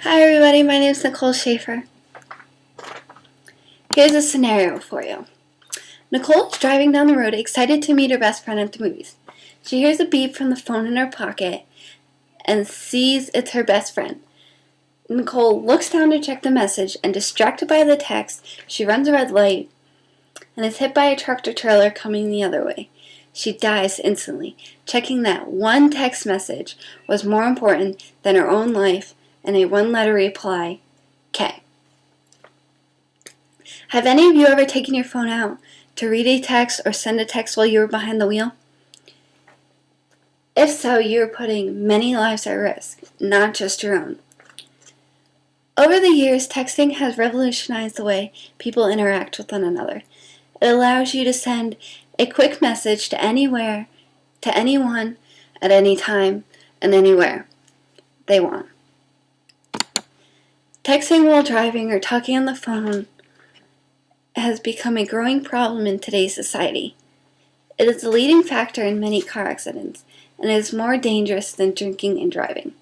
Hi everybody, my name is Nicole Schaffer. Here's a scenario for you. Nicole is driving down the road, excited to meet her best friend at the movies. She hears a beep from the phone in her pocket and sees it's her best friend. Nicole looks down to check the message, and distracted by the text, she runs a red light and is hit by a tractor trailer coming the other way. She dies instantly, checking that one text message was more important than her own life and a one-letter reply, K. Have any of you ever taken your phone out to read a text or send a text while you were behind the wheel? If so, you are putting many lives at risk, not just your own. Over the years, texting has revolutionized the way people interact with one another. It allows you to send a quick message to anywhere, to anyone, at any time, and anywhere they want. Texting while driving or talking on the phone has become a growing problem in today's society. It is the leading factor in many car accidents and is more dangerous than drinking and driving.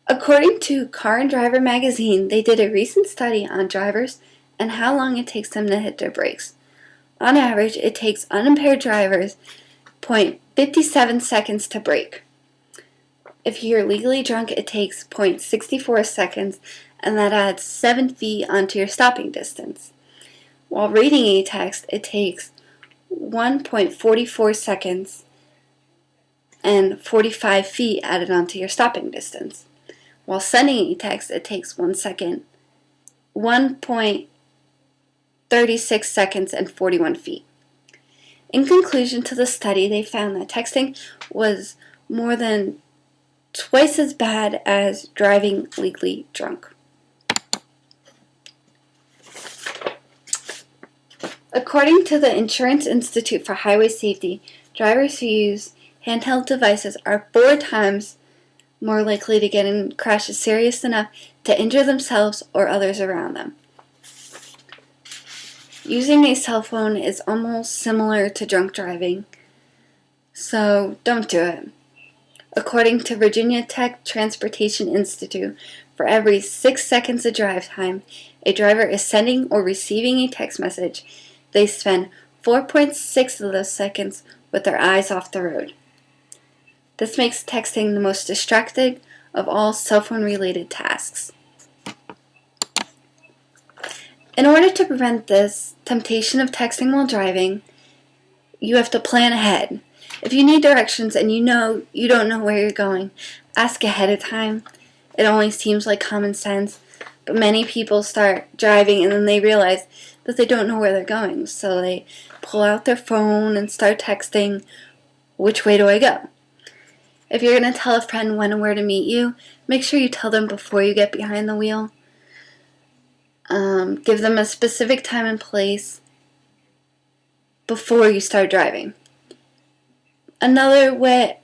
According to Car and Driver magazine, they did a recent study on drivers and how long it takes them to hit their brakes. On average, it takes unimpaired drivers 0.57 seconds to brake. If you're legally drunk, it takes 0.64 seconds, and that adds 7 feet onto your stopping distance. While reading a text, it takes 1.44 seconds and 45 feet added onto your stopping distance. While sending a text, it takes 1 second, 1.36 seconds, and 41 feet. In conclusion to the study, they found that texting was more than twice as bad as driving legally drunk. According to the Insurance Institute for Highway Safety, drivers who use handheld devices are 4 times more likely to get in crashes serious enough to injure themselves or others around them. Using a cell phone is almost similar to drunk driving, so don't do it. According to Virginia Tech Transportation Institute, for every 6 seconds of drive time a driver is sending or receiving a text message, they spend 4.6 of those seconds with their eyes off the road. This makes texting the most distracting of all cell phone-related tasks. In order to prevent this temptation of texting while driving, you have to plan ahead. If you need directions and you don't know where you're going, ask ahead of time. It only seems like common sense, but many people start driving and then they realize that they don't know where they're going, so they pull out their phone and start texting, "Which way do I go?" If you're going to tell a friend when and where to meet you, make sure you tell them before you get behind the wheel. Give them a specific time and place before you start driving. Another way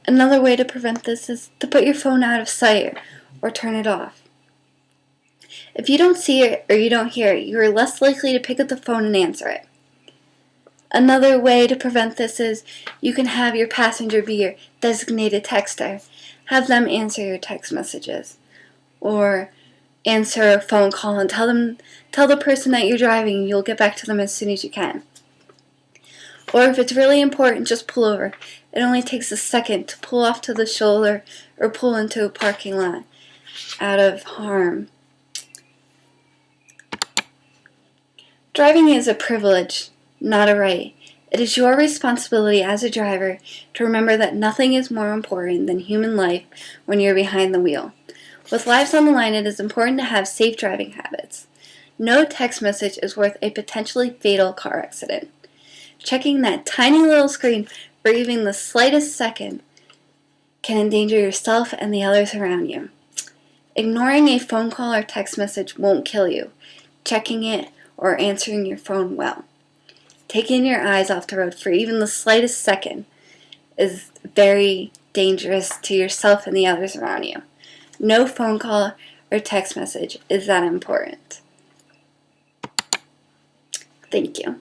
to prevent this is to put your phone out of sight or turn it off. If you don't see it or you don't hear it, you are less likely to pick up the phone and answer it. Another way to prevent this is you can have your passenger be your designated texter. Have them answer your text messages or answer a phone call and tell the person that you're driving you'll get back to them as soon as you can. Or if it's really important, just pull over. It only takes a second to pull off to the shoulder or pull into a parking lot out of harm. Driving is a privilege, not a right. It is your responsibility as a driver to remember that nothing is more important than human life when you're behind the wheel. With lives on the line, it is important to have safe driving habits. No text message is worth a potentially fatal car accident. Checking that tiny little screen for even the slightest second can endanger yourself and the others around you. Ignoring a phone call or text message won't kill you. Checking it or answering your phone well. Taking your eyes off the road for even the slightest second is very dangerous to yourself and the others around you. No phone call or text message is that important. Thank you.